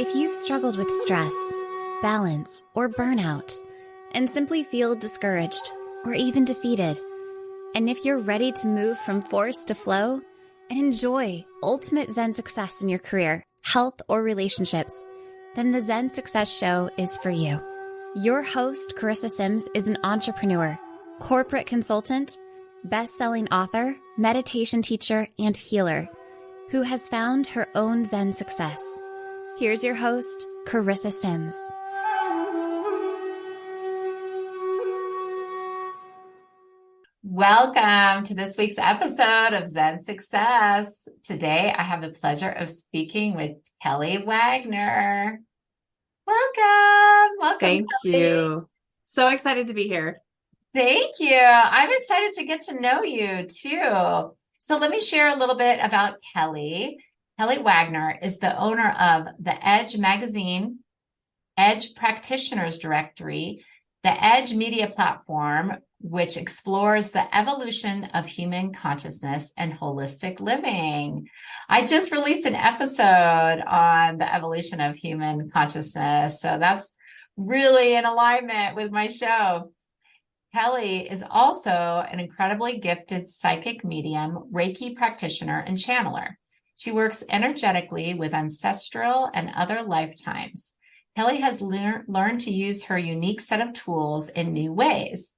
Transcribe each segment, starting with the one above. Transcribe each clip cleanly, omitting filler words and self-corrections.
If you've struggled with stress, balance, or burnout, and simply feel discouraged or even defeated, and if you're ready to move from force to flow and enjoy ultimate Zen success in your career, health, or relationships, then the Zen Success Show is for you. Your host, Carissa Sims, is an entrepreneur, corporate consultant, best-selling author, meditation teacher, and healer who has found her own Zen success. Here's your host, Carissa Sims. Welcome to this week's episode of Zen Success. Today, I have the pleasure of speaking with Kelly Wagner. Welcome. Thank Kelly. you. So excited to be here. Thank you. I'm excited to get to know you too. So let me share a little bit about Kelly. Kelly Wagner is the owner of The Edge Magazine, Edge Practitioners Directory, the Edge Media Platform, which explores the evolution of human consciousness and holistic living. I just released an episode on the evolution of human consciousness, so that's really in alignment with my show. Kelly is also an incredibly gifted psychic medium, Reiki practitioner, and channeler. She works energetically with ancestral and other lifetimes. Kelly has learned to use her unique set of tools in new ways.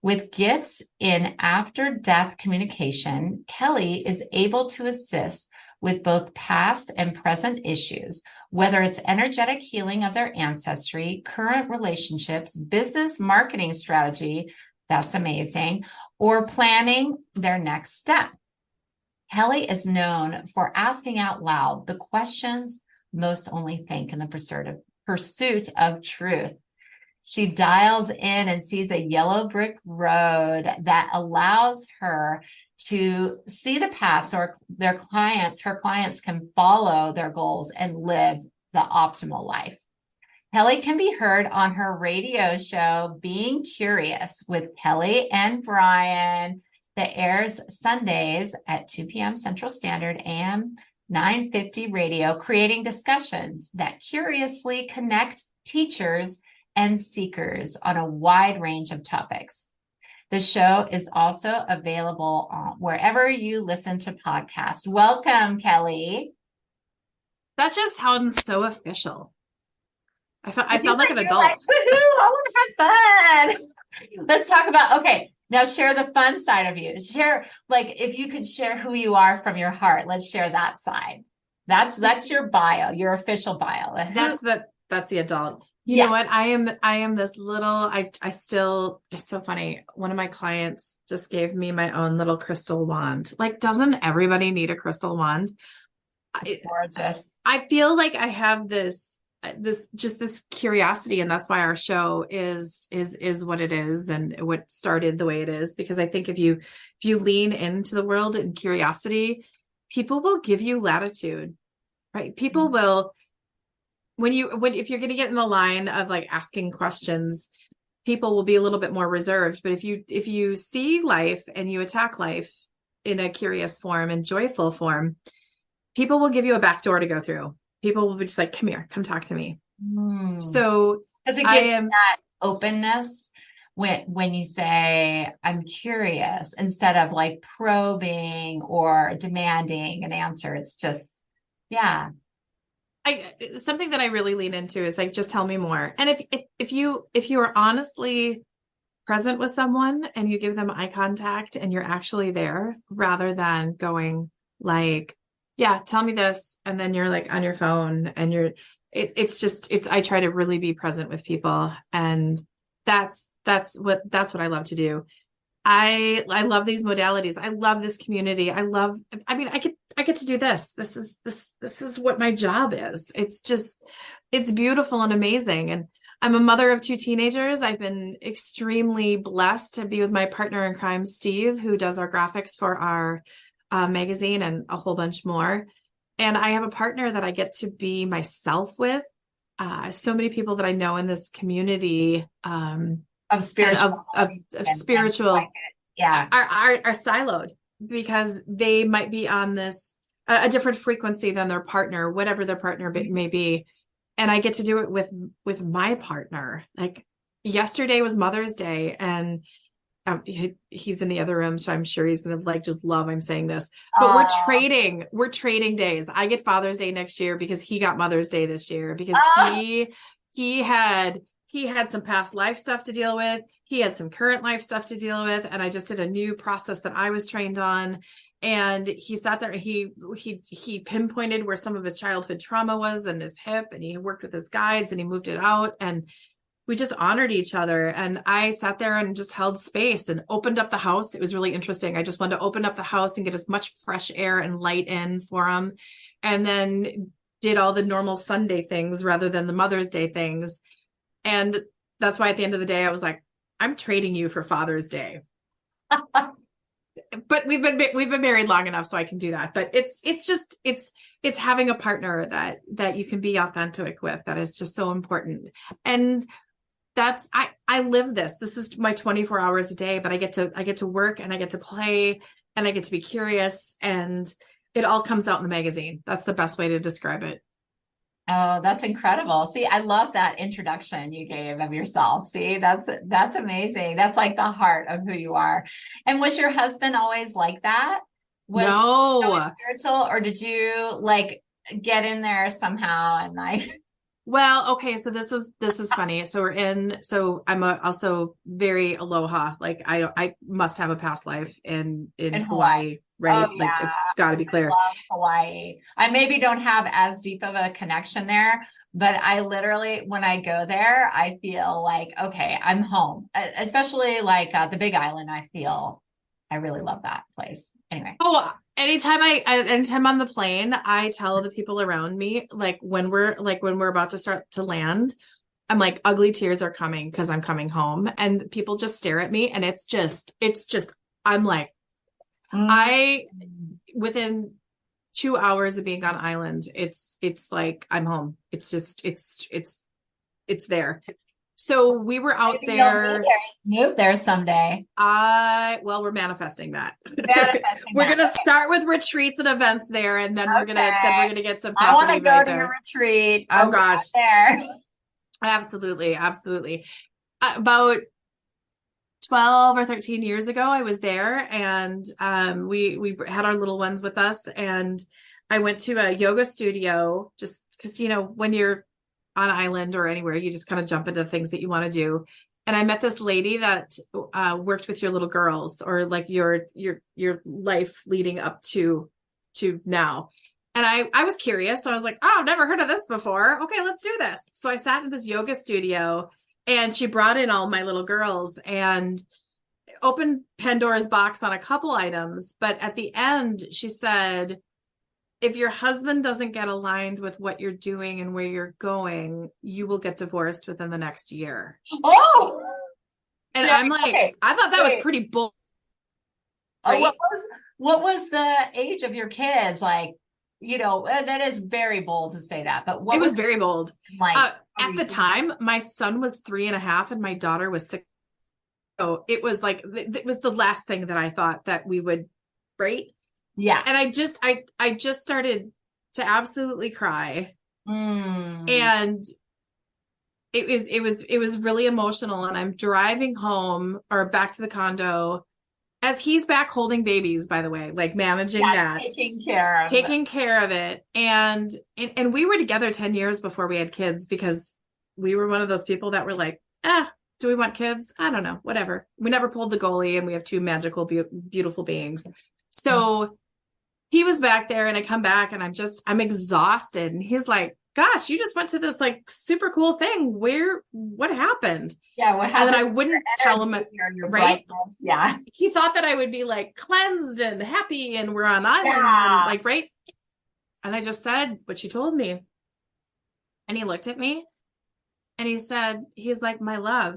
With gifts in after-death communication, Kelly is able to assist with both past and present issues, whether it's energetic healing of their ancestry, current relationships, business marketing strategy, that's amazing, or planning their next step. Kelly is known for asking out loud the questions most only think in the pursuit of truth. She dials in and sees a yellow brick road that allows her to see the path so her clients can follow their goals and live the optimal life. Kelly can be heard on her radio show, Being Curious with Kelly and Brian, that airs Sundays at 2 p.m. Central Standard, AM 950 radio, creating discussions that curiously connect teachers and seekers on a wide range of topics. The show is also available wherever you listen to podcasts. Welcome, Kelly. That just sounds so official. I sound like an adult. Like, woohoo, I want to have fun. Let's talk about, okay, now share the fun side of you. Share, like, if you could share who you are from your heart, let's share that side. That's your bio, your official bio. That's the adult. You know what? I am this little, it's so funny. One of my clients just gave me my own little crystal wand. Like, doesn't everybody need a crystal wand? It's gorgeous. I feel like I have this curiosity, and that's why our show is what it is and what started the way it is. Because I think if you lean into the world and curiosity, people will give you latitude, right? People will. If you're going to get in the line of like asking questions, people will be a little bit more reserved. But if you see life and you attack life in a curious form and joyful form, people will give you a back door to go through. People will be just like, come here, come talk to me. So because it gives you that openness when you say, I'm curious, instead of like probing or demanding an answer. It's just, yeah. Something that I really lean into is like, just tell me more. And if you are honestly present with someone and you give them eye contact and you're actually there, rather than going like, yeah, tell me this, and then you're like on your phone and I try to really be present with people, and that's what I love to do. I love these modalities. I love this community. I get to do this. This is what my job is. It's beautiful and amazing. And I'm a mother of 2 teenagers. I've been extremely blessed to be with my partner in crime, Steve, who does our graphics for our magazine and a whole bunch more. And I have a partner that I get to be myself with. So many people that I know in this community, of spiritual, yeah, are siloed because they might be on this a different frequency than their partner, whatever their partner may be. and I get to do it with my partner. Like yesterday was Mother's Day, and he's in the other room, so I'm sure he's going to like just love I'm saying this, but we're trading days. I get Father's Day next year because he got Mother's Day this year, because he had some past life stuff to deal with. He had some current life stuff to deal with. And I just did a new process that I was trained on. And he sat there and he pinpointed where some of his childhood trauma was in his hip, and he worked with his guides and he moved it out, and we just honored each other. And I sat there and just held space and opened up the house. It was really interesting. I just wanted to open up the house and get as much fresh air and light in for him. And then did all the normal Sunday things rather than the Mother's Day things. And that's why at the end of the day, I was like, I'm trading you for Father's Day. But we've been married long enough so I can do that. But it's having a partner that you can be authentic with. That is just so important. And that's, I live this. This is my 24 hours a day, but I get to work, and I get to play, and I get to be curious, and it all comes out in the magazine. That's the best way to describe it. Oh, that's incredible. See, I love that introduction you gave of yourself. See, that's amazing. That's like the heart of who you are. And was your husband always like that? Was No. he always spiritual, or did you like get in there somehow and like? Well, okay. So this is funny. So I'm also very aloha. Like I must have a past life in Hawaii, right? Oh, like yeah. it's got to be clear. I love Hawaii. I maybe don't have as deep of a connection there, but I literally, when I go there, I feel like, okay, I'm home, especially like the Big Island. I really love that place. Anyway. Oh, anytime on the plane, I tell the people around me, like when we're about to start to land, I'm like, ugly tears are coming because I'm coming home. And people just stare at me, and it's just, I'm like, within 2 hours of being on island, it's like, I'm home. It's just, it's there. So we were out there. Move there someday. We're manifesting that. We're going to start with retreats and events there, and then we're going to get some property. I want to go to there. your retreat. Oh gosh. There. Absolutely. About 12 or 13 years ago, I was there, and we had our little ones with us, and I went to a yoga studio just because, when you're on island or anywhere, you just kind of jump into things that you want to do. And I met this lady that worked with your little girls, or like your life leading up to now. And I was curious. So I was like, oh, I've never heard of this before. Okay, let's do this. So I sat in this yoga studio, and she brought in all my little girls and opened Pandora's box on a couple items. But at the end, she said, if your husband doesn't get aligned with what you're doing and where you're going, you will get divorced within the next year. Oh, and I'm like, okay. I thought that was pretty bold. Right? What was the age of your kids? Like, that is very bold to say that, but it was very bold. Like at the time, my son was 3.5 and my daughter was 6. So it was like, it was the last thing that I thought that we would, right? Yeah. And I just started to absolutely cry. And it was really emotional. And I'm driving home or back to the condo as he's back holding babies, by the way, like managing that, taking care of it. And we were together 10 years before we had kids, because we were one of those people that were like, do we want kids? I don't know, whatever. We never pulled the goalie, and we have 2 magical, beautiful beings. So he was back there, and I come back, and I'm exhausted. And he's like, gosh, you just went to this like super cool thing. What happened? Yeah. What happened? And then I wouldn't tell him, right? Yeah. He thought that I would be like cleansed and happy, and we're on island, and like, right. And I just said what she told me. And he looked at me, and he's like, my love,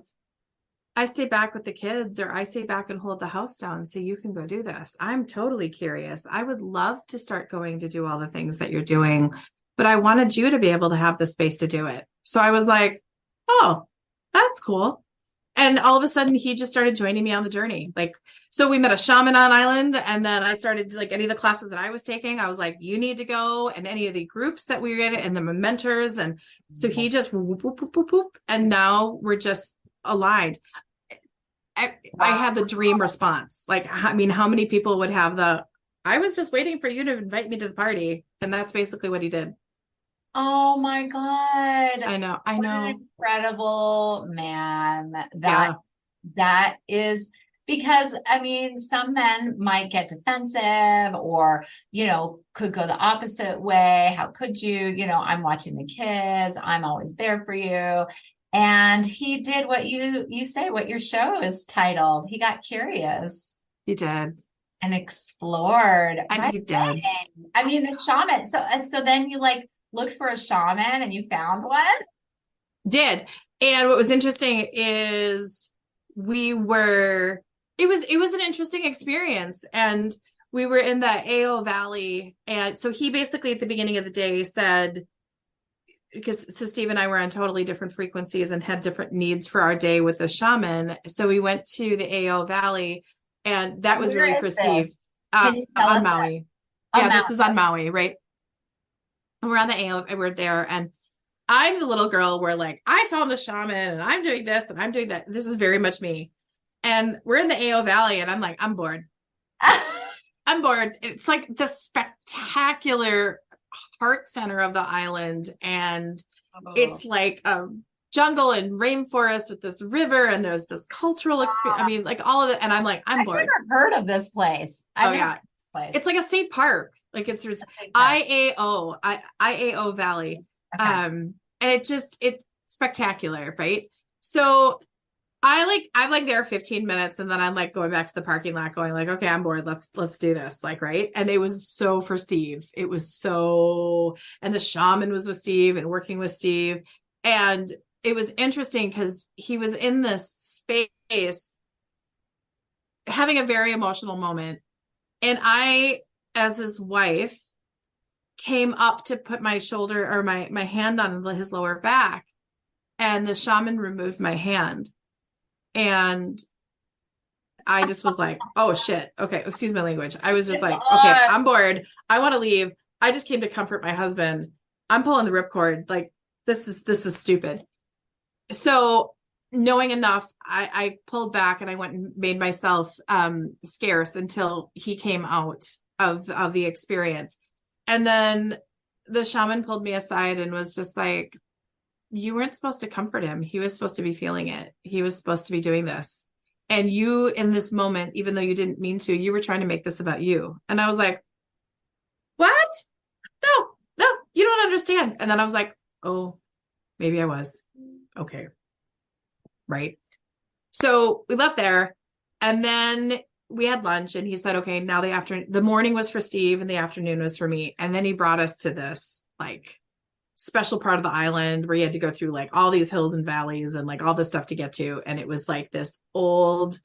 I stay back with the kids, or I stay back and hold the house down so you can go do this. I'm totally curious. I would love to start going to do all the things that you're doing, but I wanted you to be able to have the space to do it. So I was like, oh, that's cool. And all of a sudden he just started joining me on the journey. Like, so we met a shaman on island. And then I started like any of the classes that I was taking, I was like, you need to go, and any of the groups that we were in and the mentors. And so he just whoop, whoop, whoop, whoop, whoop, and now we're just aligned. I had the dream response. Like, I mean, how many people would have I was just waiting for you to invite me to the party. And that's basically what he did. Oh my God. I know. What an incredible man. That is, because I mean, some men might get defensive or, could go the opposite way. How could you? I'm watching the kids. I'm always there for you. And he did what you say, what your show is titled. He got curious. He did. And explored. And he did. I mean, the shaman. So then you looked for a shaman and you found one? Did. And what was interesting is it was an interesting experience. And we were in the AO Valley. And so he basically at the beginning of the day said, so Steve and I were on totally different frequencies and had different needs for our day with the shaman. So we went to the AO Valley, and that was really for Steve. On Maui. This is on Maui, right? And we're on the AO, and we're there, and I'm the little girl where I found the shaman and I'm doing this and I'm doing that. This is very much me. And we're in the AO Valley, and I'm like, I'm bored. I'm bored. It's like the spectacular heart center of the island. And it's like a jungle and rainforest with this river. And there's this cultural experience. I mean, all of it. And I'm like, I'm bored. I've never heard of this place. This place. It's like a state park. It's IAO Valley. Okay. And it's spectacular. Right. So I'm there 15 minutes, and then I'm going back to the parking lot going okay, I'm bored. Let's do this. Right. And it was so for Steve. It was so, and the shaman was with Steve and working with Steve. And it was interesting because he was in this space having a very emotional moment. And I, as his wife, came up to put my shoulder or my hand on his lower back, and the shaman removed my hand. And I just was like, oh shit. Okay. Excuse my language. I was just okay, I'm bored. I want to leave. I just came to comfort my husband. I'm pulling the ripcord. This is stupid. So knowing enough, I pulled back and I went and made myself scarce until he came out of the experience. And then the shaman pulled me aside and was just like, you weren't supposed to comfort him. He was supposed to be feeling it. He was supposed to be doing this. And you, in this moment, even though you didn't mean to, you were trying to make this about you. And I was like, what? No, you don't understand. And then I was like, oh, maybe I was. Okay. Right. So we left there, and then we had lunch, and he said, okay, now the morning was for Steve and the afternoon was for me. And then he brought us to this special part of the island where you had to go through all these hills and valleys and all this stuff to get to. And it was this old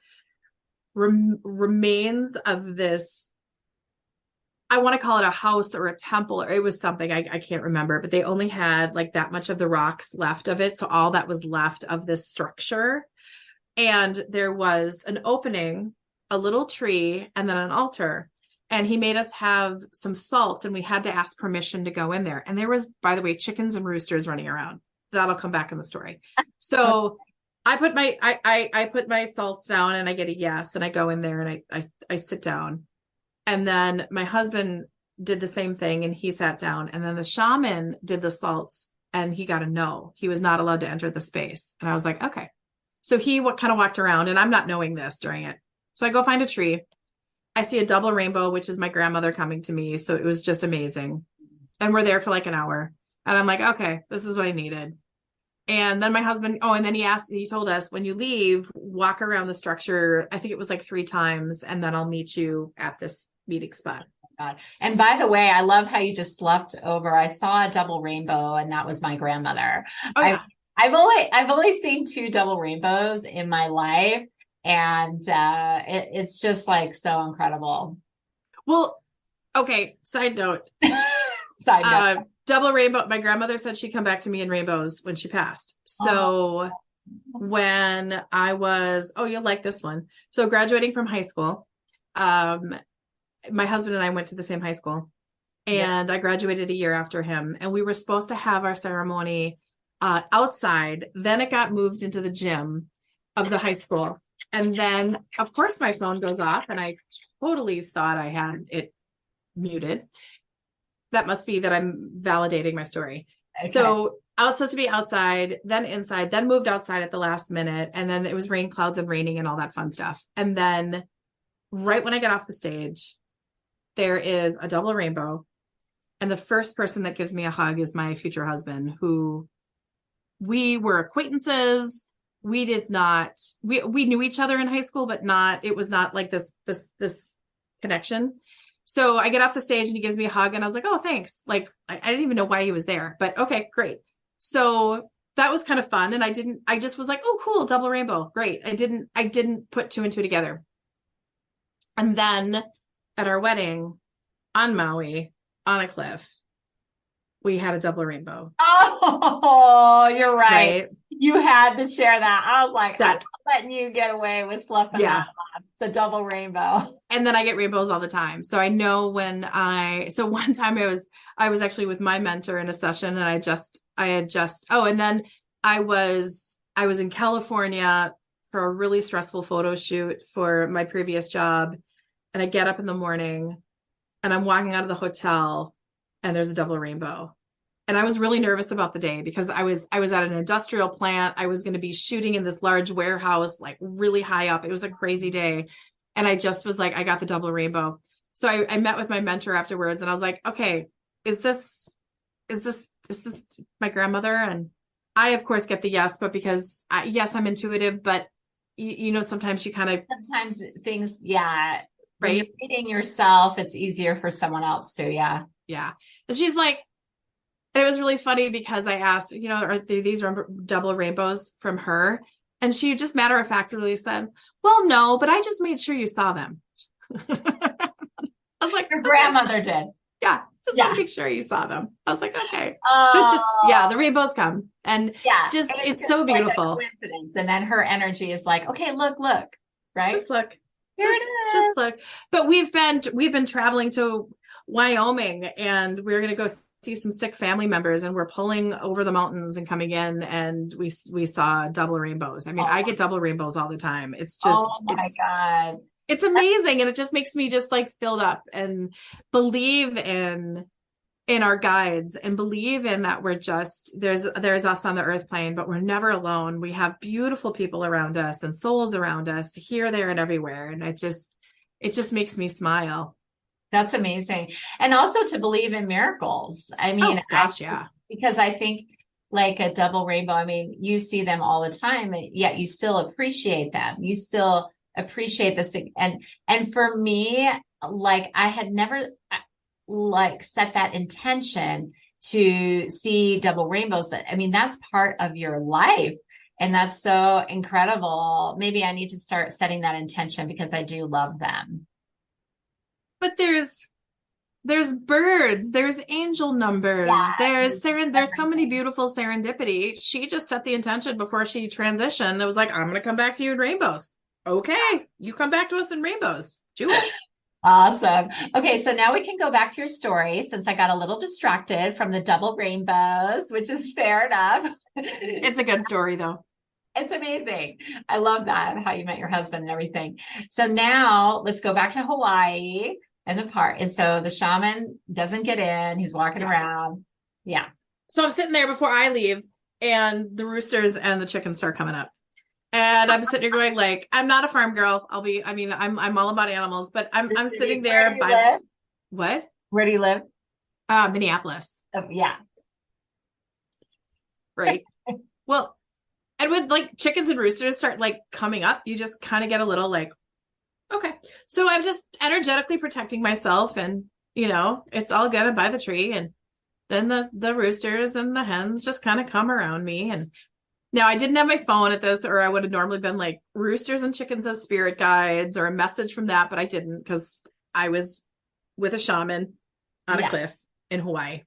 remains of this, I want to call it a house or a temple, or it was something I can't remember, but they only had that much of the rocks left of it. So all that was left of this structure. And there was an opening, a little tree, and then an altar. And he made us have some salt, and we had to ask permission to go in there. And there was, by the way, chickens and roosters running around. That'll come back in the story. So I put my salts down, and I get a yes, and I go in there, and I sit down. And then my husband did the same thing, and he sat down. And then the shaman did the salts, and he got a no. He was not allowed to enter the space. And I was like, okay. So he kind of walked around, and I'm not knowing this during it. So I go find a tree. I see a double rainbow, which is my grandmother coming to me. So it was just amazing. And we're there for an hour. And I'm like, okay, this is what I needed. And then my husband, and then he told us, when you leave, walk around the structure. I think it was 3 times. And then I'll meet you at this meeting spot. God. And by the way, I love how you just slept over. I saw a double rainbow, and that was my grandmother. Oh, yeah. I've only seen 2 double rainbows in my life. And it's just so incredible. Well, okay. Side note. Side note. Double rainbow. My grandmother said she'd come back to me in rainbows when she passed. So when I was, oh, you'll like this one. So graduating from high school, my husband and I went to the same high school, and I graduated a year after him, and we were supposed to have our ceremony outside. Then it got moved into the gym of the high school. And then, of course, my phone goes off, and I totally thought I had it muted. That must be that I'm validating my story. Okay. So I was supposed to be outside, then inside, then moved outside at the last minute. And then it was rain clouds and raining and all that fun stuff. And then right when I get off the stage, there is a double rainbow. And the first person that gives me a hug is my future husband, who we were acquaintances. We did not, we knew each other in high school, but it was not like this connection. So I get off the stage and he gives me a hug, and I was like, oh, thanks. Like, I didn't even know why he was there, but okay, great. So that was kind of fun. And I just was like, oh, cool. Double rainbow. Great. I didn't put two and two together. And then at our wedding on Maui, on a cliff, we had a double rainbow. Oh, you're right. You had to share that. I was like, I'm not letting you get away with sloughing that off. The double rainbow. And then I get rainbows all the time. So I know so one time I was actually with my mentor in a session, and and then I was in California for a really stressful photo shoot for my previous job. And I get up in the morning and I'm walking out of the hotel, and there's a double rainbow. And I was really nervous about the day because I was at an industrial plant. I was going to be shooting in this large warehouse, like really high up. It was a crazy day. And I just was like, I got the double rainbow. So I met with my mentor afterwards, and I was like, okay, is this my grandmother? And I, of course, get the yes, but because yes, I'm intuitive, but sometimes you kind of, sometimes things, yeah. Right. When you're reading yourself, it's easier for someone else to, yeah. Yeah. And she's like, and it was really funny because I asked, are these double rainbows from her? And she just matter-of-factly said, well, no, but I just made sure you saw them. I was like, your grandmother did. Yeah. Just want to make sure you saw them. I was like, okay. It's just, the rainbows come. And it's so beautiful. Like a coincidence. And then her energy is like, okay, look, right? Just look. Just look. But we've been traveling to Wyoming, and we're going to go see some sick family members, and we're pulling over the mountains and coming in, and we saw double rainbows. I mean, I get double rainbows all the time. It's just, oh my God, it's amazing. And it just makes me just like filled up and believe in our guides, and believe in that we're just, there's us on the earth plane, but we're never alone. We have beautiful people around us and souls around us here, there, and everywhere. And it just makes me smile. That's amazing. And also to believe in miracles. I mean, because I think like a double rainbow, I mean, you see them all the time, yet you still appreciate them. You still appreciate this. And for me, like I had never like set that intention to see double rainbows, but I mean, that's part of your life. And that's so incredible. Maybe I need to start setting that intention because I do love them. But there's birds, there's angel numbers, there's so many beautiful serendipity. She just set the intention before she transitioned. It was like, I'm going to come back to you in rainbows. Okay. You come back to us in rainbows. Do it. Awesome. Okay. So now we can go back to your story, since I got a little distracted from the double rainbows, which is fair enough. It's a good story though. It's amazing. I love that, how you met your husband and everything. So now let's go back to Hawaii and the park. And so the shaman doesn't get in. He's walking around. Yeah. So I'm sitting there before I leave, and the roosters and the chickens start coming up. And I'm sitting here going like, I'm not a farm girl. I'm all about animals, but I'm sitting there by what? Where do you live? Minneapolis. Oh, yeah. Right. Well, and when like chickens and roosters start like coming up, you just kind of get a little like, okay. So I'm just energetically protecting myself, and it's all good by the tree. And then the roosters and the hens just kind of come around me. And now I didn't have my phone at this, or I would have normally been like roosters and chickens as spirit guides or a message from that, but I didn't, because I was with a shaman on a cliff in Hawaii.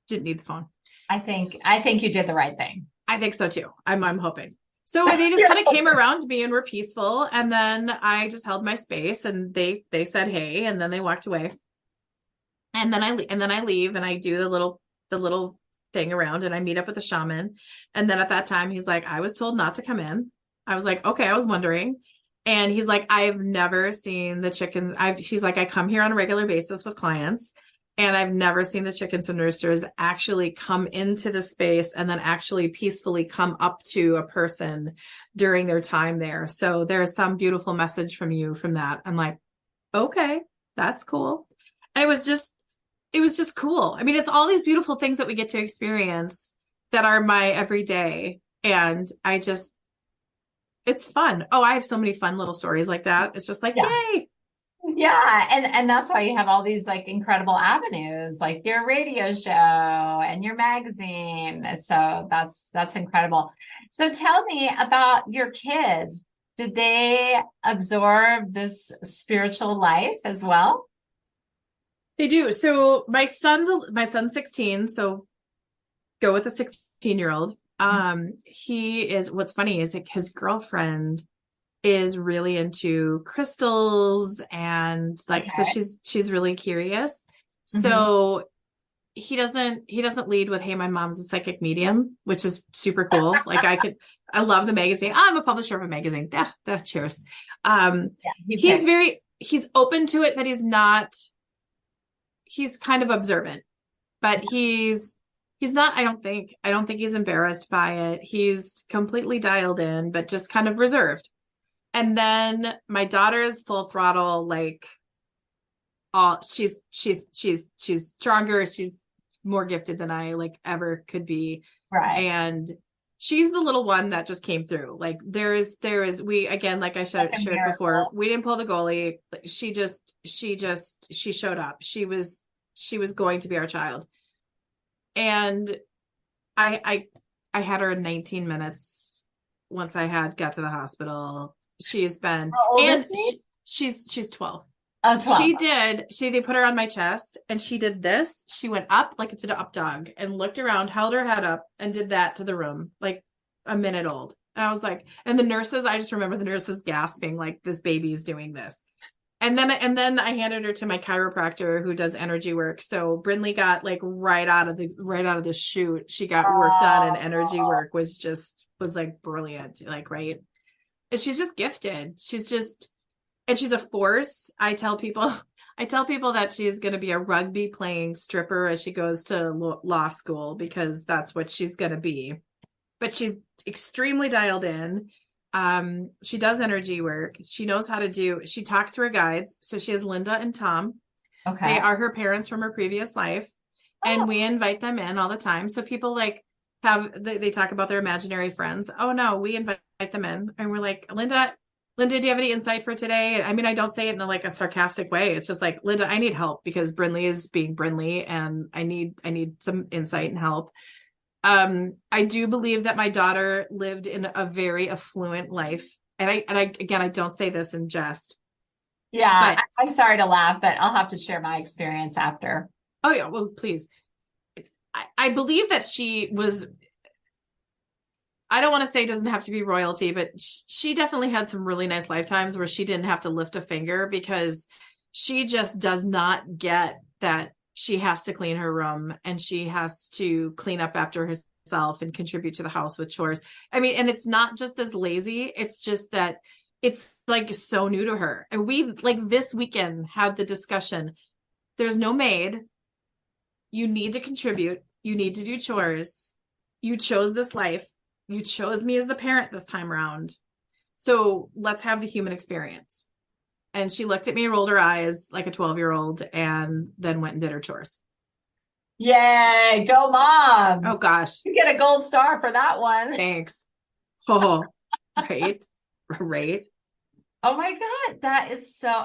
Didn't need the phone. I think you did the right thing. I think so too. I'm hoping. So they just kind of came around me and were peaceful. And then I just held my space and they said, hey, and then they walked away. And then I leave and I do the little thing around and I meet up with the shaman. And then at that time, he's like, I was told not to come in. I was like, okay, I was wondering. And he's like, I've never seen the chickens. He's like, I come here on a regular basis with clients and I've never seen the chickens and roosters actually come into the space and then actually peacefully come up to a person during their time there. So there's some beautiful message from you from that. I'm like, okay, that's cool. And it was just cool. I mean, it's all these beautiful things that we get to experience that are my everyday. And it's fun. Oh, I have so many fun little stories like that. It's just like, yay. Yeah. And that's why you have all these like incredible avenues, like your radio show and your magazine. So that's incredible. So tell me about your kids. Did they absorb this spiritual life as well? They do. So my son's 16. So go with a 16-year-old. What's funny is like his girlfriend is really into crystals and like, so she's really curious. So he doesn't lead with, hey, my mom's a psychic medium, which is super cool. Like I love the magazine. I'm a publisher of a magazine. Cheers. He's open to it, but he's kind of observant, but he's not, I don't think he's embarrassed by it. He's completely dialed in, but just kind of reserved. And then my daughter is full throttle, like she's stronger. She's more gifted than I like ever could be. Right. And she's the little one that just came through. Like there is, again, like I shared before, we didn't pull the goalie. She showed up. She was going to be our child. And I had her in 19 minutes once I got to the hospital. She's been, and she's 12. Oh, 12. They put her on my chest and she did this. She went up like it's an up dog and looked around, held her head up and did that to the room, like a minute old. And I was like, and the nurses, I just remember the nurses gasping, like this baby's doing this. And then I handed her to my chiropractor who does energy work. So Brindley got like right out of the chute. She got work done and energy work was like brilliant. Like, right. And she's just gifted. And she's a force. I tell people that she's going to be a rugby playing stripper as she goes to law school, because that's what she's going to be. But she's extremely dialed in. She does energy work. She knows how to she talks to her guides. So she has Linda and Tom. Okay. They are her parents from her previous life. And we invite them in all the time. So people like they talk about their imaginary friends. Oh no, we invite them in. And we're like, Linda, do you have any insight for today? I mean, I don't say it in like a sarcastic way. It's just like, Linda, I need help because Brindley is being Brindley and I need some insight and help. I do believe that my daughter lived in a very affluent life. And I don't say this in jest. Yeah. I'm sorry to laugh, but I'll have to share my experience after. Oh yeah. Well, please. I believe that she was, I don't want to say it doesn't have to be royalty, but she definitely had some really nice lifetimes where she didn't have to lift a finger because she just does not get that she has to clean her room and she has to clean up after herself and contribute to the house with chores. I mean, and it's not just this lazy, it's just that it's like so new to her. And we like this weekend had the discussion. There's no maid. You need to contribute. You need to do chores. You chose this life. You chose me as the parent this time around. So let's have the human experience. And she looked at me, rolled her eyes like a 12-year-old, and then went and did her chores. Yay, go mom. Oh gosh. You get a gold star for that one. Thanks. Oh, right. Oh my God. That is so,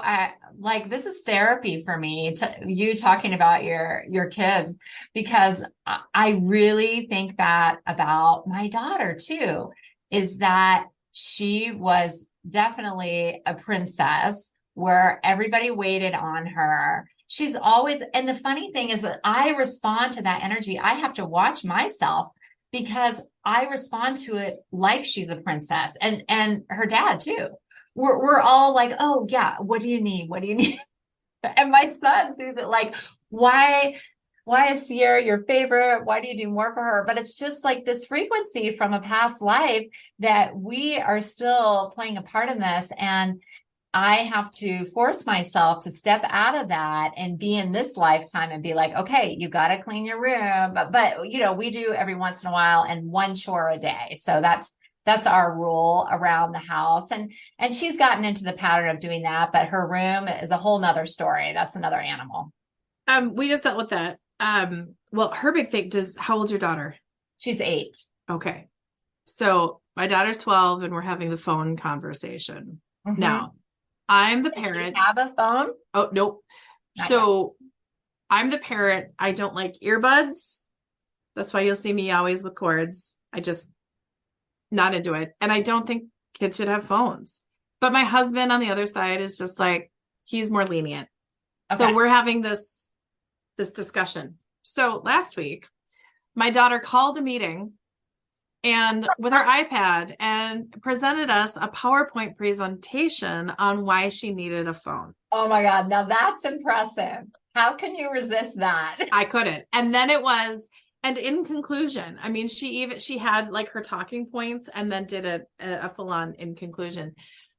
like, this is therapy for me, you talking about your kids, because I really think that about my daughter too, is that she was definitely a princess where everybody waited on her. She's always, and the funny thing is that I respond to that energy. I have to watch myself because I respond to it like she's a princess, and her dad too. We're all like, oh yeah, what do you need? What do you need? And my son sees it like, why is Sierra your favorite? Why do you do more for her? But it's just like this frequency from a past life that we are still playing a part in this. And I have to force myself to step out of that and be in this lifetime and be like, okay, you got to clean your room. But, you know, we do every once in a while and one chore a day. So that's our rule around the house. And she's gotten into the pattern of doing that, but her room is a whole nother story. That's another animal. We just dealt with that. Well, her big thing how old's your daughter? She's 8. Okay. So my daughter's 12 and we're having the phone conversation. Mm-hmm. Now, I'm the parent. Does she have a phone? Oh, nope. Not so yet. I'm the parent. I don't like earbuds. That's why you'll see me always with cords. I just not into it. And I don't think kids should have phones. But my husband on the other side is just like, he's more lenient. Okay. So we're having this discussion. So last week, my daughter called a meeting and with her iPad and presented us a PowerPoint presentation on why she needed a phone. Oh my God. Now that's impressive. How can you resist that? I couldn't. And then and in conclusion, I mean, she had like her talking points and then did a full on in conclusion.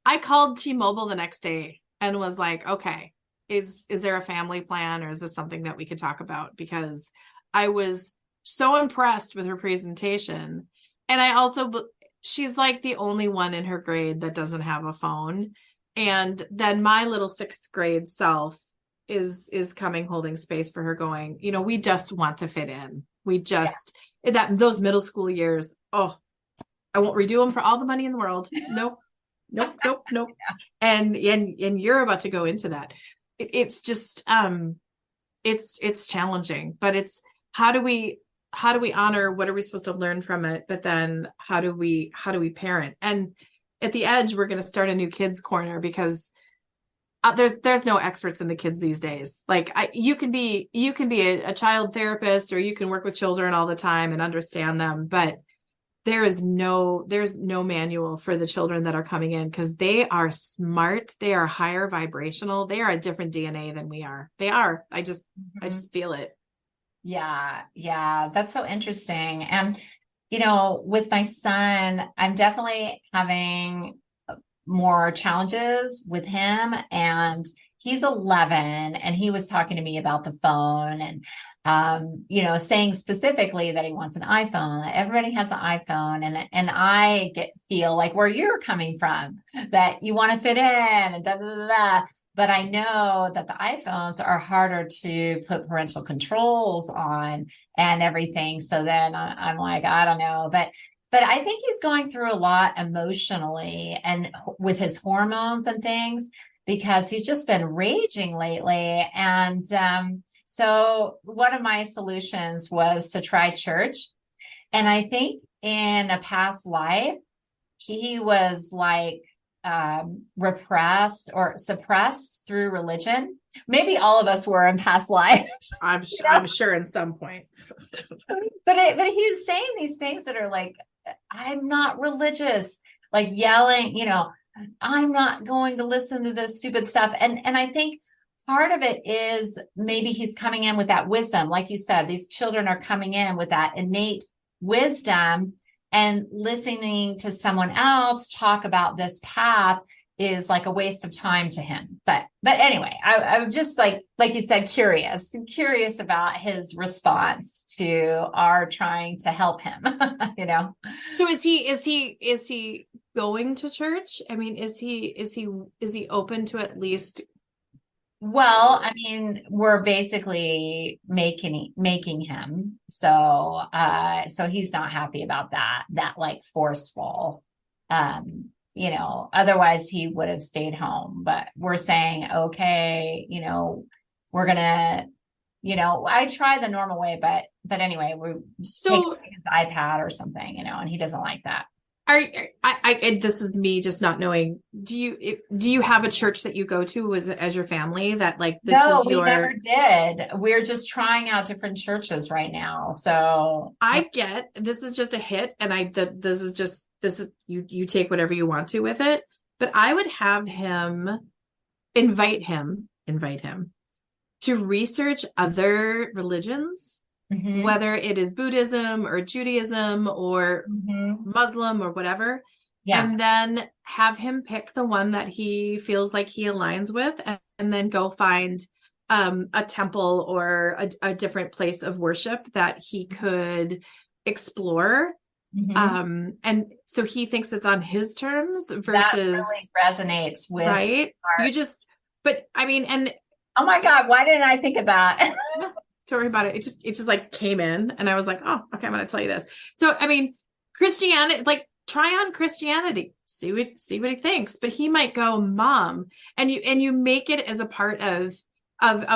I called T-Mobile the next day and was like, okay, is there a family plan or is this something that we could talk about? Because I was so impressed with her presentation. And she's like the only one in her grade that doesn't have a phone. And then my little 6th grade self is coming, holding space for her going, you know, we just want to fit in. We just, those middle school years, oh, I won't redo them for all the money in the world. Nope. Yeah. And you're about to go into that. It's just, it's challenging, but it's how do we honor, what are we supposed to learn from it? But then how do we parent? And at the Edge, we're going to start a new kids corner because there's no experts in the kids these days. Like you can be a child therapist or you can work with children all the time and understand them, but there's no manual for the children that are coming in because they are smart. They are higher vibrational. They are a different DNA than we are. They are. I just feel it. Yeah. That's so interesting. And, you know, with my son, I'm definitely having more challenges with him, and he's 11 and he was talking to me about the phone and, you know, saying specifically that he wants an iPhone. Everybody has an iPhone. And I feel like where you're coming from, that you want to fit in and da, da, da, da. But I know that the iPhones are harder to put parental controls on and everything. So then I'm like, I don't know, but I think he's going through a lot emotionally and with his hormones and things, because he's just been raging lately. And so one of my solutions was to try church. And I think in a past life, he was like repressed or suppressed through religion. Maybe all of us were in past lives. I'm sure in some point. But he was saying these things that are like, I'm not religious, like yelling, you know, I'm not going to listen to this stupid stuff. And I think part of it is maybe he's coming in with that wisdom. Like you said, these children are coming in with that innate wisdom, and listening to someone else talk about this path is like a waste of time to him. But anyway, I'm just like you said, curious about his response to our trying to help him, you know? So is he going to church? I mean, is he open to at least? Well, I mean, we're basically making him. So he's not happy about that like forceful, you know, otherwise he would have stayed home. But we're saying, okay, you know, we're gonna, you know, I try the normal way, but anyway, we take his iPad or something, you know, and he doesn't like that. This is me just not knowing. Do you have a church that you go to as your family that like this No, is we your? never did. We're just trying out different churches right now. So I get this is just a hit, and this is you take whatever you want to with it. But I would have him invite him to research other religions, whether it is Buddhism or Judaism or Muslim or whatever. Yeah. And then have him pick the one that he feels like he aligns with, and then go find a temple or a different place of worship that he could explore. And so he thinks it's on his terms versus that really resonates with right. But I mean, and oh my God, why didn't I think of that? Don't worry about it. It just like came in, and I was like, oh, okay, I'm going to tell you this. So, I mean, Christianity, like try on Christianity, see what he thinks, but he might go, Mom, and you make it as a part of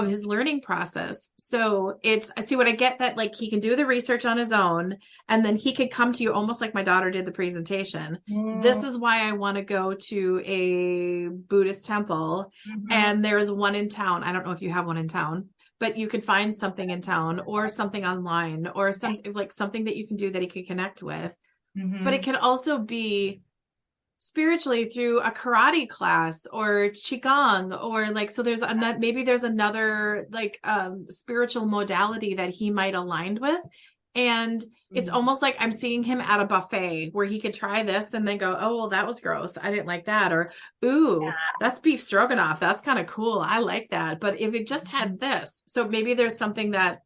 his learning process. So I see what I get, that like he can do the research on his own, and then he could come to you almost like my daughter did the presentation. This is why I want to go to a Buddhist temple. And there's one in town. I don't know if you have one in town, but you could find something in town or something online or something like something that you can do that he could connect with. But it can also be spiritually through a karate class or qigong, or like, so there's another like spiritual modality that he might align with. And it's almost like I'm seeing him at a buffet where he could try this and then go, oh, well, that was gross, I didn't like that. Or, ooh, that's beef stroganoff, that's kind of cool, I like that. But if it just had this, so maybe there's something that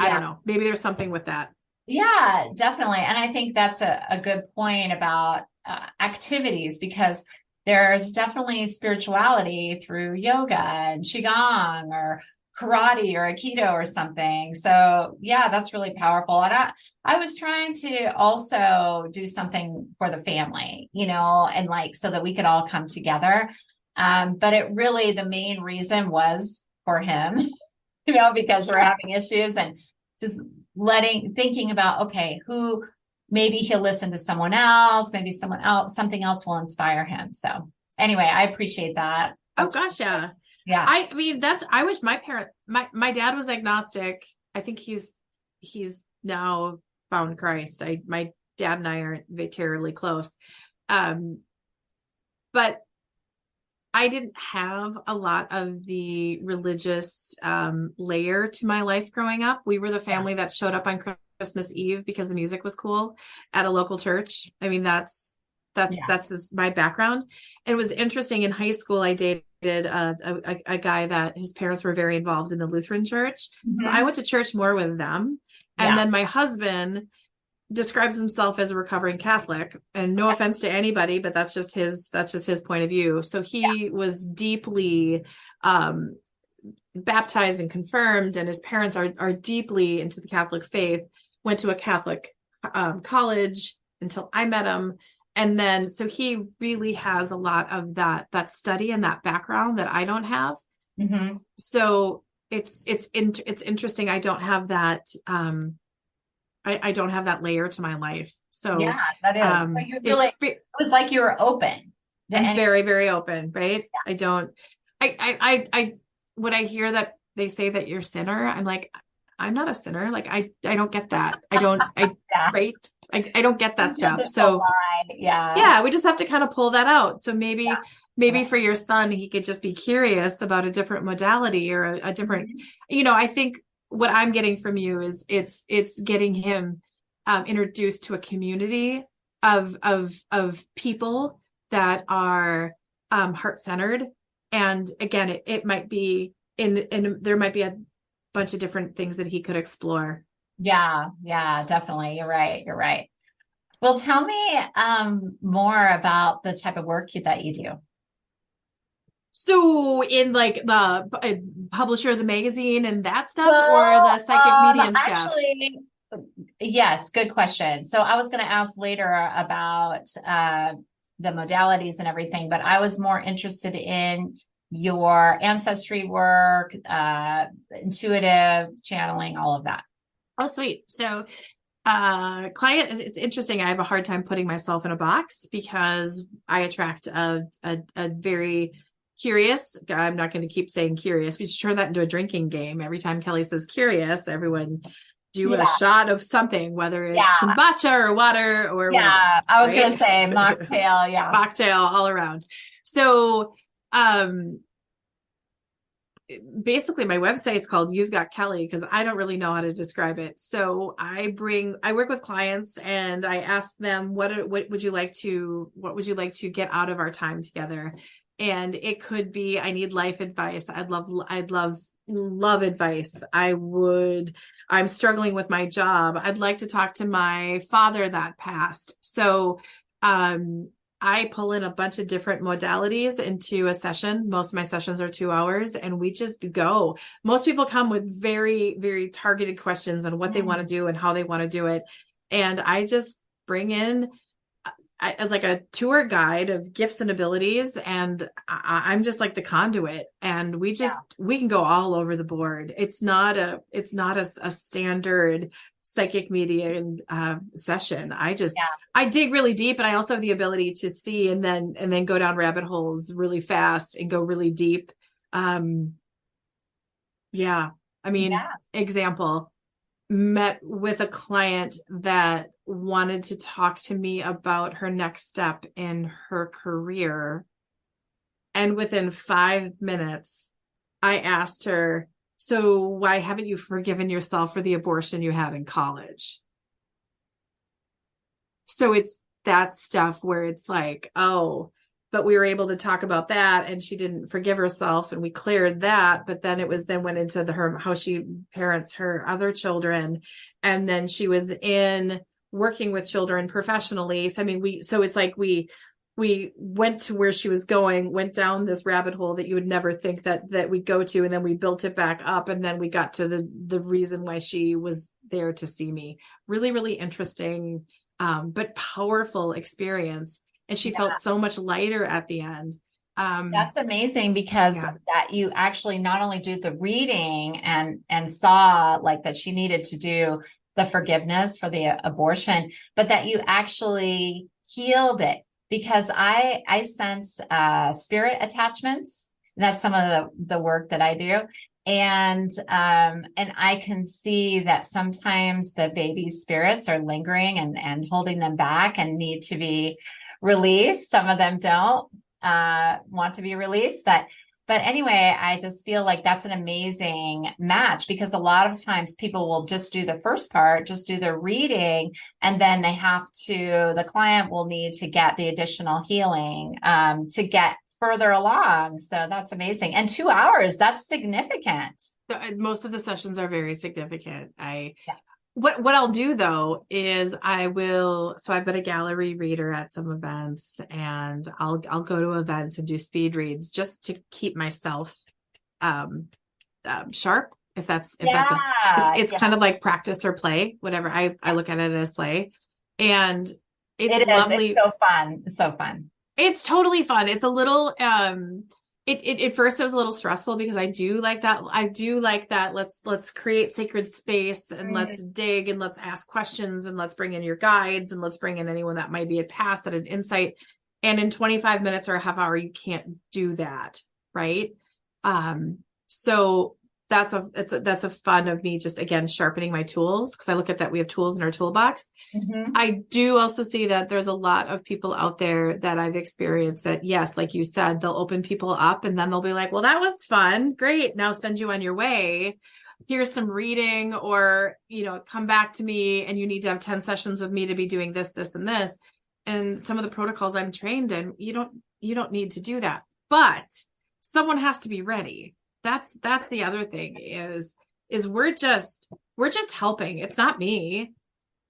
I don't know, maybe there's something with that. Yeah, definitely. And I think that's a good point about activities, because there's definitely spirituality through yoga and qigong or karate or aikido or something. So yeah, that's really powerful. And I was trying to also do something for the family, and like, so that we could all come together. But it really, the main reason was for him, because we're having issues, and just thinking about, okay, who, maybe he'll listen to someone else, maybe something else will inspire him. So anyway, I appreciate that. Oh gosh. Yeah. Yeah. I mean, I wish my dad was agnostic. I think he's now found Christ. My dad and I aren't terribly close. But I didn't have a lot of the religious layer to my life growing up. We were the family that showed up on Christmas Eve because the music was cool at a local church. I mean, that's just my background. And it was interesting. In high school, I dated a guy that his parents were very involved in the Lutheran church. So I went to church more with them. And then my husband describes himself as a recovering Catholic, and no offense to anybody, but that's just his point of view. So he was deeply baptized and confirmed, and his parents are deeply into the Catholic faith, went to a Catholic college until I met him. And then, so he really has a lot of that study and that background that I don't have. So it's interesting. I don't have that. I don't have that layer to my life. So yeah, that is. But you really, it was like you were open. I'm very, very open, right? Yeah. I don't. When I hear that they say that you're a sinner, I'm like, I'm not a sinner. Like I don't get that. I don't. Right. I don't get that stuff. So yeah, we just have to kind of pull that out. So maybe for your son, he could just be curious about a different modality or a different, I think what I'm getting from you is it's getting him introduced to a community of people that are heart-centered. And again, it might be in there might be a bunch of different things that he could explore. Yeah, definitely. You're right. Well, tell me more about the type of work that you do. So in like the publisher of the magazine and that stuff, or the psychic medium stuff? Actually, yes, good question. So I was going to ask later about the modalities and everything, but I was more interested in your ancestry work, intuitive channeling, all of that. Oh, sweet. So client, it's interesting. I have a hard time putting myself in a box because I attract a very curious. I'm not going to keep saying curious. We should turn that into a drinking game. Every time Kelly says curious, everyone do a shot of something, whether it's kombucha or water or whatever. I was going to say mocktail. Mocktail all around. So, basically my website is called You've Got Kelly because I don't really know how to describe it. So I work with clients and I ask them, what would you like to get out of our time together? And it could be, I need life advice. I'd love advice. I'm struggling with my job. I'd like to talk to my father that passed. So, I pull in a bunch of different modalities into a session. Most of my sessions are 2 hours and we just go. Most people come with very, very targeted questions on what they want to do and how they want to do it. And I just bring in as like a tour guide of gifts and abilities. And I'm just like the conduit and we can go all over the board. It's not a standard psychic medium session. I dig really deep, and I also have the ability to see and then go down rabbit holes really fast and go really deep. Example, met with a client that wanted to talk to me about her next step in her career. And within 5 minutes, I asked her, so why haven't you forgiven yourself for the abortion you had in college? So it's that stuff where it's like, oh, but we were able to talk about that and she didn't forgive herself and we cleared that. But then went into how she parents her other children. And then she was in working with children professionally. So, I mean, it's like we went to where she was going, went down this rabbit hole that you would never think that we'd go to. And then we built it back up. And then we got to the reason why she was there to see me. Really, really interesting, but powerful experience. And she felt so much lighter at the end. That's amazing because that you actually not only do the reading and saw like that she needed to do the forgiveness for the abortion, but that you actually healed it. Because I sense spirit attachments. That's some of the work that I do. And I can see that sometimes the baby's spirits are lingering and holding them back and need to be released. Some of them don't want to be released, but anyway, I just feel like that's an amazing match because a lot of times people will just do the first part, just do the reading, and then the client will need to get the additional healing to get further along. So that's amazing. And 2 hours, that's significant. Most of the sessions are very significant. What I'll do though is I've been a gallery reader at some events and I'll go to events and do speed reads just to keep myself sharp. It's kind of like practice or play, whatever. I look at it as play, and it's lovely. It's so fun. It's so fun. It's totally fun. It's a little at first it was a little stressful because I do like that. Let's create sacred space and let's dig and let's ask questions and let's bring in your guides and let's bring in anyone that might be a past, an insight. And in 25 minutes or a half hour, you can't do that. Right. So that's a fun of me just again sharpening my tools because I look at that we have tools in our toolbox. Mm-hmm. I do also see that there's a lot of people out there that I've experienced that yes, like you said, they'll open people up and then they'll be like, well, that was fun, great, now send you on your way. Here's some reading, or come back to me and you need to have 10 sessions with me to be doing this, this, and this. And some of the protocols I'm trained in, you don't need to do that, but someone has to be ready. That's the other thing is we're just helping. It's not me.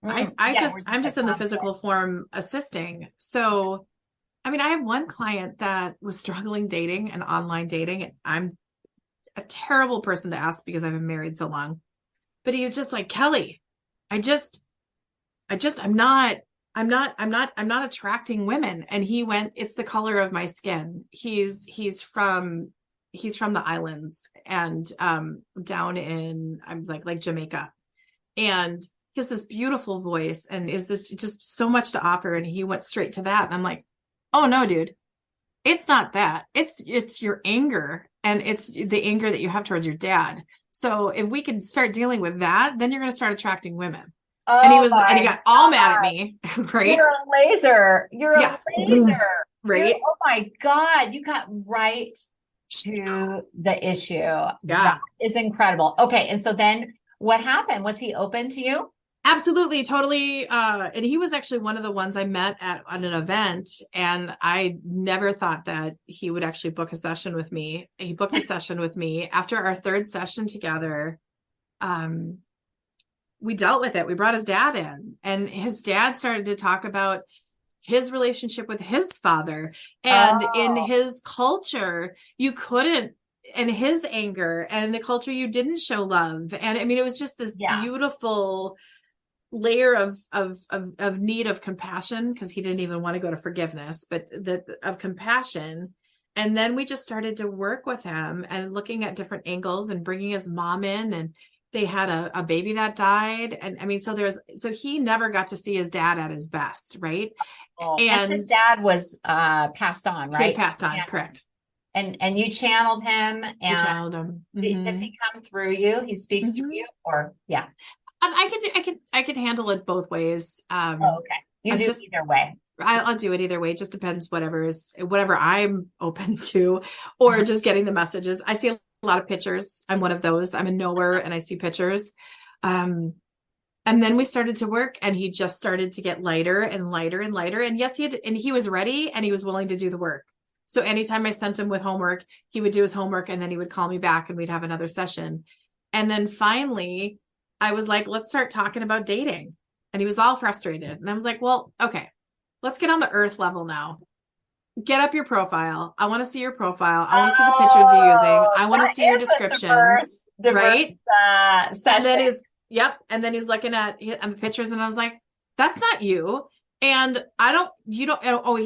I'm just in the physical form assisting. So, I mean, I have one client that was struggling dating and online dating, and I'm a terrible person to ask because I've been married so long, but he's just like, Kelly, I'm not attracting women. And he went, it's the color of my skin. He's from the islands and down in like Jamaica. And has this beautiful voice and is this just so much to offer. And he went straight to that. And I'm like, oh no, dude, it's not that. It's your anger, and it's the anger that you have towards your dad. So if we can start dealing with that, then you're going to start attracting women. Oh, and he got all mad at me, right? You're a laser. You're a laser. Right. Oh my God. You got right to the issue. Yeah. That is incredible. Okay. And so then what happened? Was he open to you? Absolutely. Totally. And he was actually one of the ones I met at an event, and I never thought that he would actually book a session with me. He booked a session with me after our third session together. We dealt with it. We brought his dad in, and his dad started to talk about his relationship with his father, and in his culture, you couldn't, and his anger, and the culture, you didn't show love. And I mean, it was just this beautiful layer of need of compassion, because he didn't even want to go to forgiveness, but of compassion. And then we just started to work with him and looking at different angles and bringing his mom in, and they had a baby that died. And I mean, so he never got to see his dad at his best. Right. And his dad was passed on, right? He had passed on, correct. And you channeled him, and you channeled him. Does he come through you? He speaks through you, or I could handle it both ways. Okay. You do either way. I'll do it either way. It just depends whatever I'm open to, or just getting the messages. I see a lot of pictures. I'm one of those. I'm a knower and I see pictures. And then we started to work, and he just started to get lighter and lighter and lighter. And yes, he was ready, and he was willing to do the work. So anytime I sent him with homework, he would do his homework, and then he would call me back and we'd have another session. And then finally I was like, let's start talking about dating. And he was all frustrated. And I was like, well, okay, let's get on the earth level now. Get up your profile. I want to see your profile. I want to see the pictures you're using. I want to see your description. Right. Session. And then he's looking at the pictures, and I was like, that's not you. And he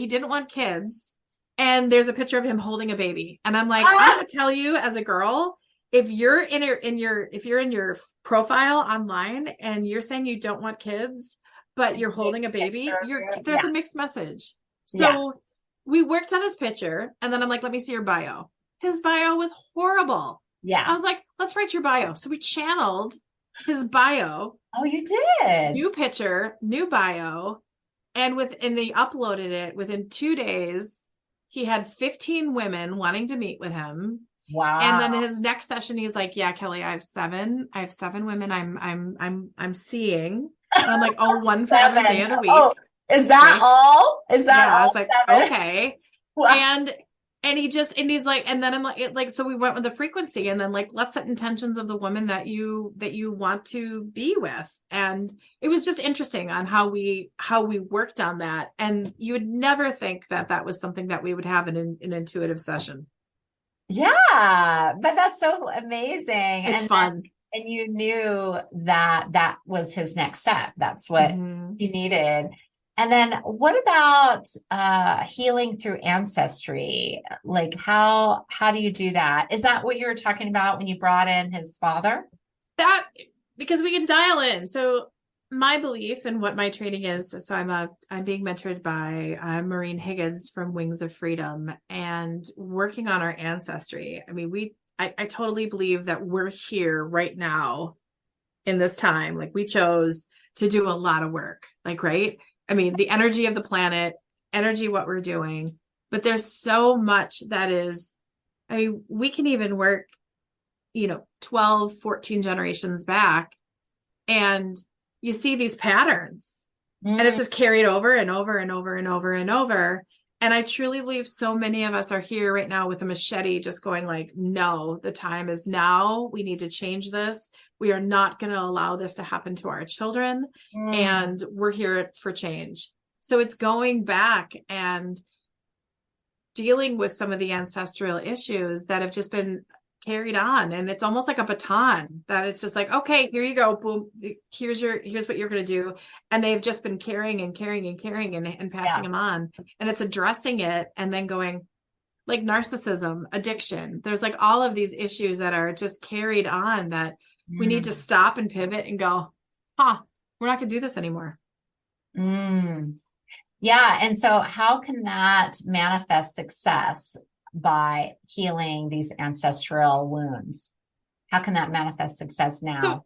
didn't want kids. And there's a picture of him holding a baby. And I'm like, I'm going to tell you as a girl, if you're in your profile online and you're saying you don't want kids, but you're holding a baby, there's a mixed message. So we worked on his picture, and then I'm like, let me see your bio. His bio was horrible. Yeah. I was like, let's write your bio. So we channeled his bio. Oh, you did. New picture, new bio. And he uploaded it within 2 days. He had 15 women wanting to meet with him. Wow. And then his next session, he's like, yeah, Kelly, I have seven women I'm seeing. And I'm like, oh, one for every day of the week. Oh, is that all? Is that all? I was like, 7? okay. Wow. And he's like, and then I'm like, so we went with the frequency, and then like, let's set intentions of the woman that you want to be with. And it was just interesting on how we worked on that. And you would never think that was something that we would have in an intuitive session. Yeah, but that's so amazing. It's fun. And you knew that was his next step. That's what he needed. And then what about healing through ancestry? Like how do you do that? Is that what you were talking about when you brought in his father? That, because we can dial in. So my belief and what my training is, so I'm being mentored by Maureen Higgins from Wings of Freedom, and working on our ancestry. I mean, I totally believe that we're here right now in this time. Like, we chose to do a lot of work, like, right? I mean, the energy of the planet, what we're doing, but there's so much that is, I mean, we can even work, 12, 14 generations back, and you see these patterns, and it's just carried over and over and over and over and over. And I truly believe so many of us are here right now with a machete, just going like, no, the time is now. We need to change this. We are not going to allow this to happen to our children. And we're here for change. So it's going back and dealing with some of the ancestral issues that have just been carried on. And it's almost like a baton that it's just like, okay, here you go. Boom. Here's what you're going to do. And they've just been carrying and passing them on. And it's addressing it and then going like narcissism, addiction. There's like all of these issues that are just carried on that we need to stop and pivot and go, we're not going to do this anymore. Mm. Yeah. And so how can that manifest success by healing these ancestral wounds? How can that manifest success now? So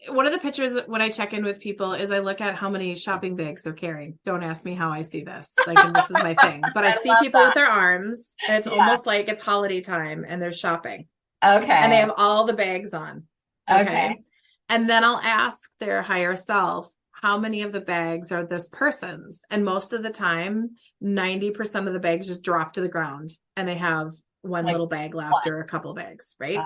one of the pictures when I check in with people is I look at how many shopping bags they're carrying. Don't ask me how I see this. Like, and this is my thing, but I see people with their arms, and it's almost like it's holiday time and they're shopping. Okay. And they have all the bags on. Okay. And then I'll ask their higher self, how many of the bags are this person's? And most of the time, 90% of the bags just drop to the ground and they have one little bag left or a couple bags, right?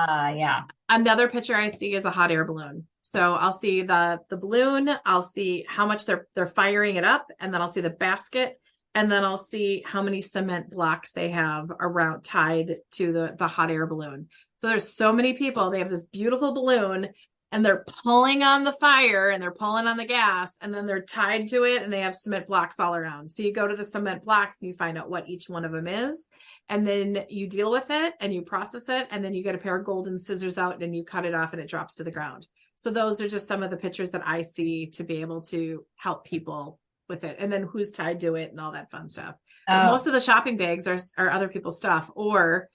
Yeah. Another picture I see is a hot air balloon. So I'll see the balloon, I'll see how much they're firing it up, and then I'll see the basket, and then I'll see how many cement blocks they have around tied to the hot air balloon. So there's so many people, they have this beautiful balloon and they're pulling on the fire and they're pulling on the gas, and then they're tied to it and they have cement blocks all around. So you go to the cement blocks and you find out what each one of them is. And then you deal with it and you process it. And then you get a pair of golden scissors out and you cut it off and it drops to the ground. So those are just some of the pictures that I see to be able to help people with it. And then who's tied to it and all that fun stuff. But most of the shopping bags are other people's stuff, or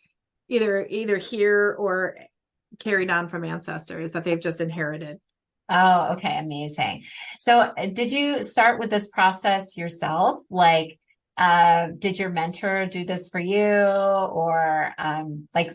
either here or carried on from ancestors that they've just inherited. Oh, okay. Amazing. So did you start with this process yourself? Like, did your mentor do this for you, or like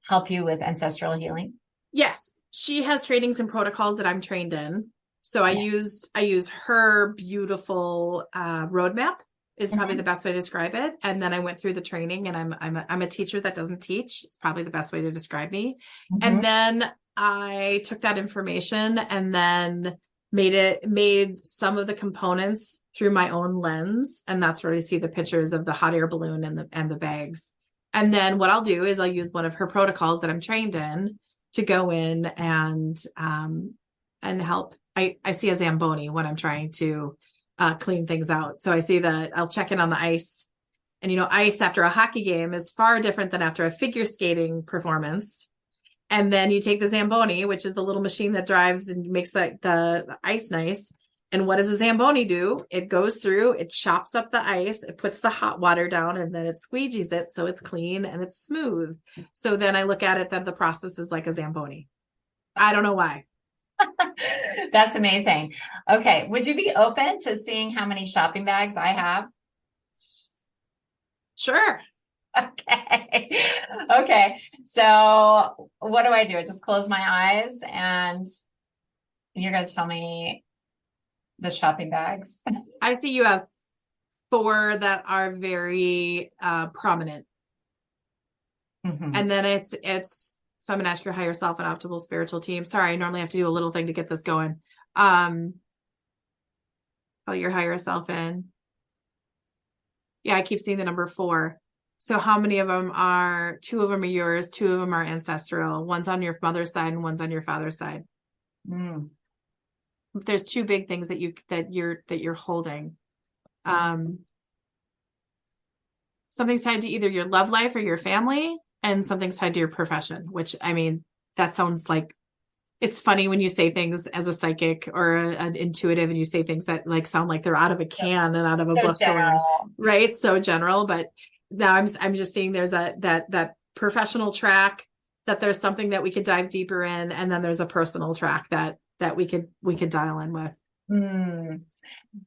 help you with ancestral healing? Yes, she has trainings and protocols that I'm trained in. So I use her beautiful roadmap is probably the best way to describe it. And then I went through the training, and I'm a teacher that doesn't teach. It's probably the best way to describe me. And then I took that information and then made some of the components through my own lens. And that's where I see the pictures of the hot air balloon and the bags. And then what I'll do is I'll use one of her protocols that I'm trained in to go in and help. I see a Zamboni when I'm trying to clean things out. So I see I'll check in on the ice, and ice after a hockey game is far different than after a figure skating performance. And then you take the Zamboni, which is the little machine that drives and makes the ice nice. And what does a Zamboni do? It goes through, it chops up the ice, it puts the hot water down, and then it squeegees it so it's clean and it's smooth. So then I look at it that the process is like a Zamboni. I don't know why. That's amazing. Okay. Would you be open to seeing how many shopping bags I have? Sure. Okay. Okay. So what do? I just close my eyes and you're going to tell me the shopping bags? I see you have 4 that are very prominent. And then it's so I'm going to ask your higher self and optimal spiritual team. Sorry, I normally have to do a little thing to get this going. Call your higher self in. Yeah, I keep seeing the number 4. So how many of them 2 of them are yours, 2 of them are ancestral, one's on your mother's side and one's on your father's side. There's 2 big things that you're holding. Something's tied to either your love life or your family, and something's tied to your profession, which, I mean, that sounds like, it's funny when you say things as a psychic or an intuitive and you say things that like sound like they're out of a can and out of a book, right? So general, but now I'm just seeing there's that professional track, that there's something that we could dive deeper in, and then there's a personal track that we could dial in with.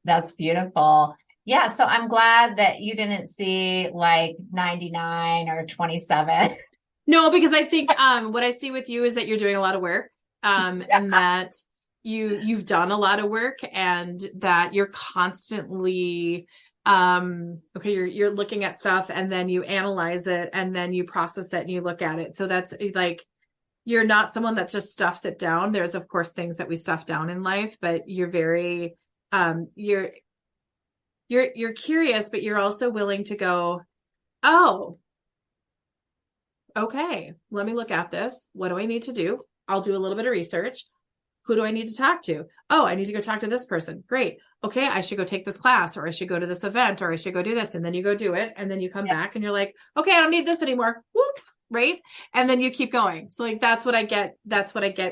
That's beautiful. Yeah. So I'm glad that you didn't see like 99 or 27. No, because I think what I see with you is that you're doing a lot of work, and that you've done a lot of work, and that you're constantly you're looking at stuff, and then you analyze it, and then you process it, and you look at it. So that's like, you're not someone that just stuffs it down. There's of course things that we stuff down in life, but you're very you're curious, but you're also willing to go, oh, okay, let me look at this. What do I need to do? I'll do a little bit of research. Who do I need to talk to? Oh, I need to go talk to this person. Great. Okay, I should go take this class, or I should go to this event, or I should go do this. And then you go do it. And then you come back and you're like, okay, I don't need this anymore. Whoop. right? And then you keep going. So like, that's what I get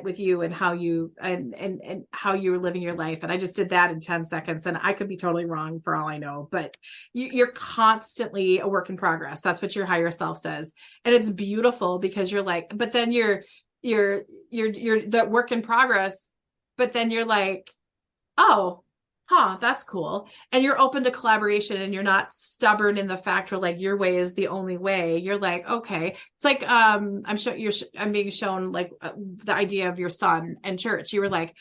with you and how you, and how you're living your life. And I just did that in 10 seconds, and I could be totally wrong for all I know, but you're constantly a work in progress. That's what your higher self says. And it's beautiful because you're like, but then you're that work in progress, but then you're like, oh, that's cool. And you're open to collaboration, and you're not stubborn in the fact where like your way is the only way. You're like, okay. It's like, I'm being shown like the idea of your son and church. You were like,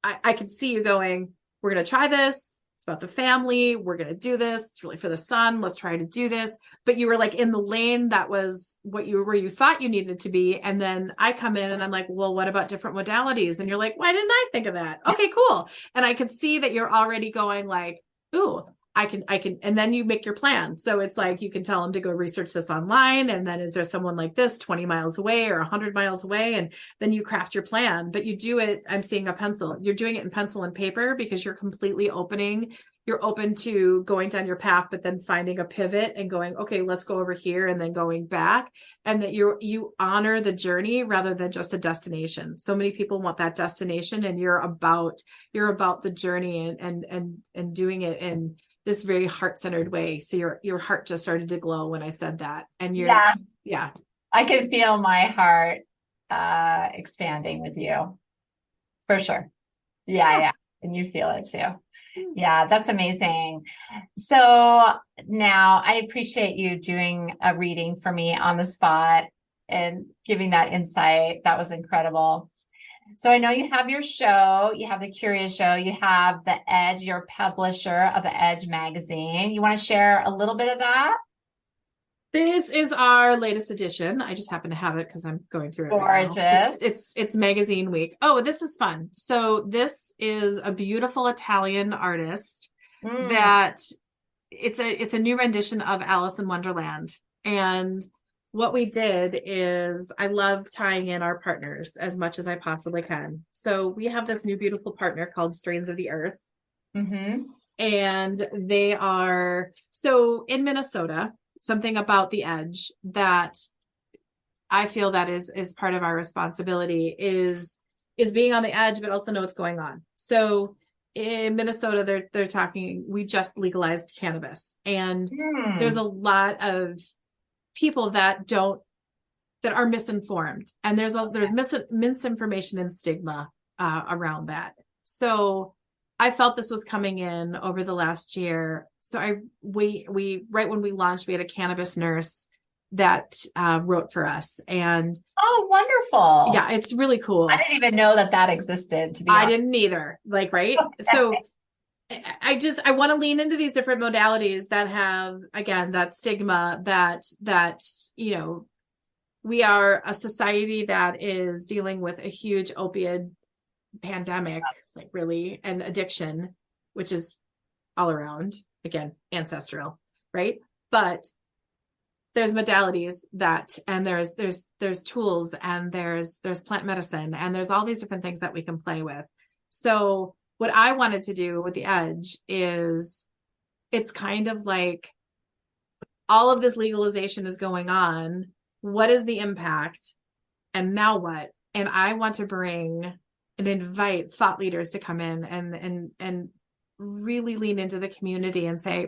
I could see you going, we're going to try this. It's about the family. We're going to do this. It's really for the son. Let's try to do this. But you were like in the lane that was where you thought you needed to be. And then I come in and I'm like, well, what about different modalities? And you're like, why didn't I think of that? Okay, cool. And I could see that you're already going like, ooh, I can, and then you make your plan. So it's like, you can tell them to go research this online. And then is there someone like this 20 miles away or 100 miles away? And then you craft your plan, but you do it. I'm seeing a pencil. You're doing it in pencil and paper because you're completely you're open to going down your path, but then finding a pivot and going, okay, let's go over here, and then going back, and that you honor the journey rather than just a destination. So many people want that destination, and you're about the journey and doing it in this very heart-centered way. So your heart just started to glow when I said that. And yeah. I can feel my heart expanding with you for sure. Yeah. And you feel it too. Yeah, that's amazing. So now I appreciate you doing a reading for me on the spot and giving that insight. That was incredible. So I know you have your show, you have the Curious Show, you have The Edge, your publisher of The Edge magazine. You want to share a little bit of that? This is our latest edition. I just happen to have it because I'm going through it. Gorgeous. Right now. It's magazine week. Oh, this is fun. So this is a beautiful Italian artist that it's a new rendition of Alice in Wonderland. And what we did is, I love tying in our partners as much as I possibly can. So we have this new beautiful partner called Strains of the Earth. Mm-hmm. And they are, so in Minnesota, something about the edge that I feel that is part of our responsibility is being on the edge, but also know what's going on. So in Minnesota, they're talking, we just legalized cannabis, and there's a lot of people that are misinformed, and there's misinformation and stigma around that. So I felt this was coming in over the last year. So we right when we launched, we had a cannabis nurse that wrote for us. And oh, wonderful. Yeah, it's really cool. I didn't even know that existed, to be honest. I didn't either. Like, right. Okay. So I want to lean into these different modalities that have, again, that stigma that, you know, we are a society that is dealing with a huge opioid pandemic, like really, and addiction, which is all around, again, ancestral, right? But there's modalities that, and there's tools, and there's plant medicine, and there's all these different things that we can play with. So what I wanted to do with the Edge is, it's kind of like all of this legalization is going on. What is the impact? And now what? And I want to bring and invite thought leaders to come in and really lean into the community and say,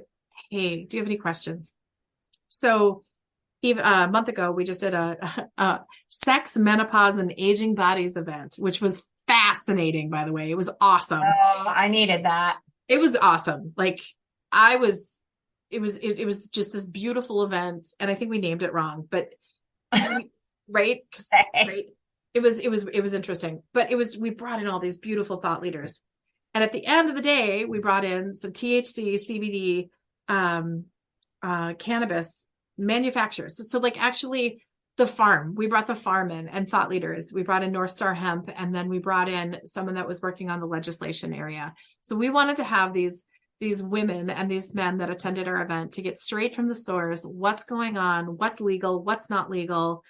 hey, do you have any questions? So even a month ago, we just did a sex, menopause, and aging bodies event, which was fascinating, by the way. It was awesome. Oh, I needed that. It was awesome. Like it was just this beautiful event. And I think we named it wrong, but right. Right. It was interesting, but we brought in all these beautiful thought leaders. And at the end of the day, we brought in some THC, CBD, cannabis manufacturers. So like actually the farm, we brought the farm in, and thought leaders. We brought in North Star Hemp, and then we brought in someone that was working on the legislation area. So we wanted to have these women and these men that attended our event to get straight from the source, what's going on, what's legal, what's not legal,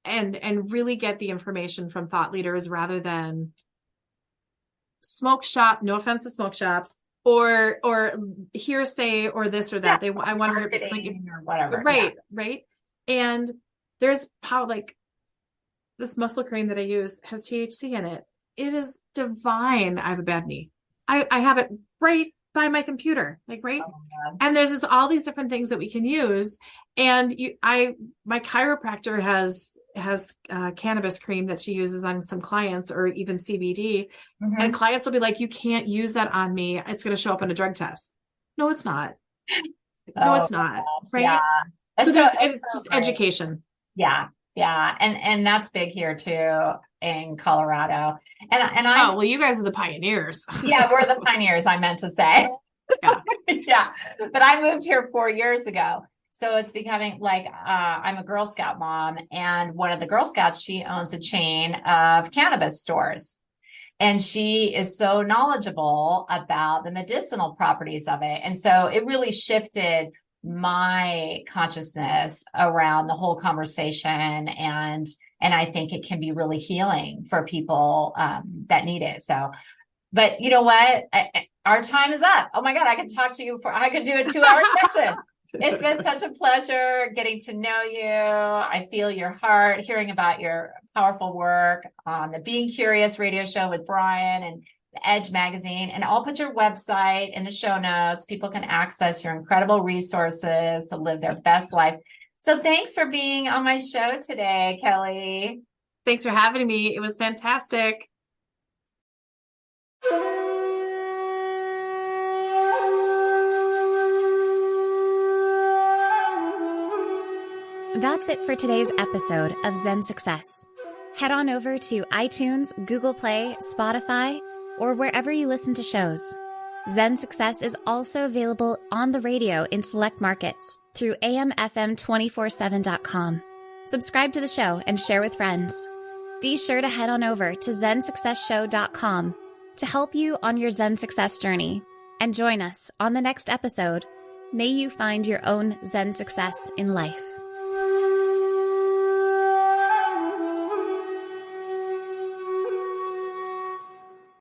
and really get the information from thought leaders rather than smoke shop, no offense to smoke shops, or hearsay or this or that. I want to or whatever. Right. And there's how like this muscle cream that I use has THC in it. It is divine. I have a bad knee. I have it right by my computer, like right. Oh, and there's just all these different things that we can use. And my chiropractor has cannabis cream that she uses on some clients, or even CBD. And clients will be like, you can't use that on me. It's going to show up in a drug test. No, it's not. No, it's not. Gosh, right. Yeah. So It's it's just great. education. Yeah. Yeah. And that's big here too in Colorado. And I, Oh, well, you guys are the pioneers. yeah, we're the pioneers, I meant to say. Yeah. Yeah. But I moved here 4 years ago. So it's becoming like, I'm a Girl Scout mom, and one of the Girl Scouts, she owns a chain of cannabis stores. And she is so knowledgeable about the medicinal properties of it. And so it really shifted my consciousness around the whole conversation. And I think it can be really healing for people that need it. So, but you know what? Our time is up. Oh my God, I could talk to you I could do a 2-hour session. It's been such a pleasure getting to know you. I feel your heart, hearing about your powerful work on the Being Curious radio show with Brian and the Edge magazine. And I'll put your website in the show notes. People can access your incredible resources to live their best life. So thanks for being on my show today, Kelly. Thanks for having me. It was fantastic. That's it for today's episode of Zen Success. Head on over to iTunes, Google Play, Spotify, or wherever you listen to shows. Zen Success is also available on the radio in select markets through amfm247.com. Subscribe to the show and share with friends. Be sure to head on over to zensuccessshow.com to help you on your Zen Success journey, and join us on the next episode. May you find your own Zen success in life.